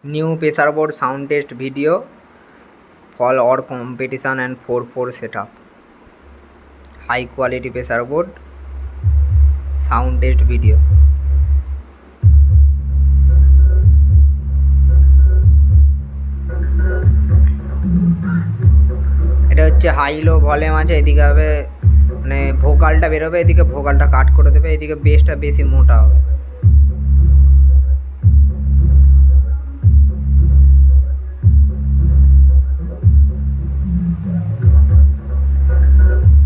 New pressure board sound test video for our competition and 4-4 setup. High quality pressure board sound test video. এটা হচ্ছে high low volume আছে, এদিকে হবে মানে ভোকালটা বেরোবে, এদিকে ভোকালটা কাট করে দেবে, এদিকে বেসটা বেশি মোটা হবে।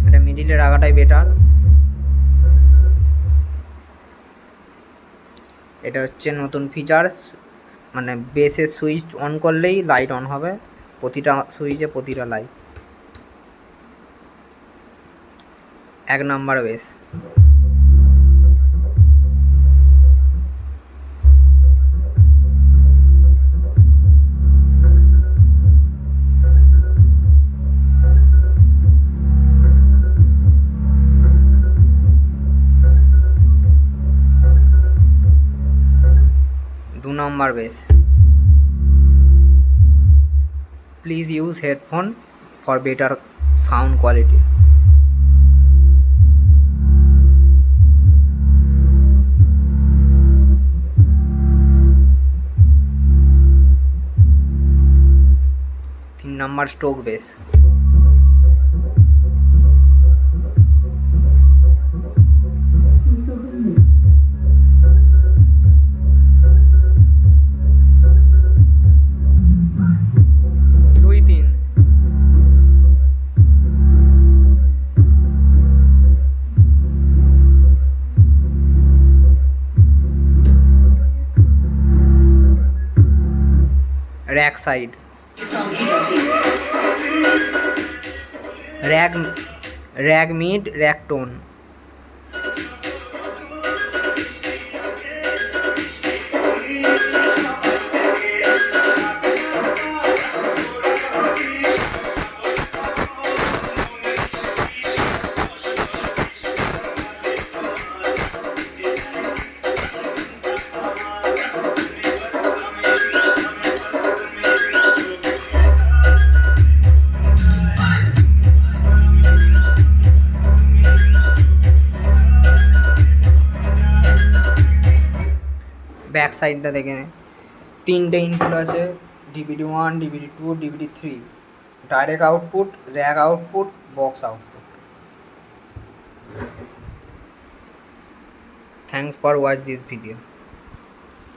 এটা মিডিলে রাখাটাই বেটার। এটা হচ্ছে নতুন ফিচার্স, মানে বেসের সুইচ অন করলেই লাইট অন হবে, প্রতিটা সুইচে প্রতিটা লাইট। 1 number bass. दो number bass. Please use headphone for better sound quality. तीन नंबर स्टोक bass. Rack side, rack mid, rack tone. Back साइडটা দেখে নে, তিনটে ইনপুট আছে, DVD 1, DVD 2, DVD 3, direct output, rack output, box output. Thanks for watch this video.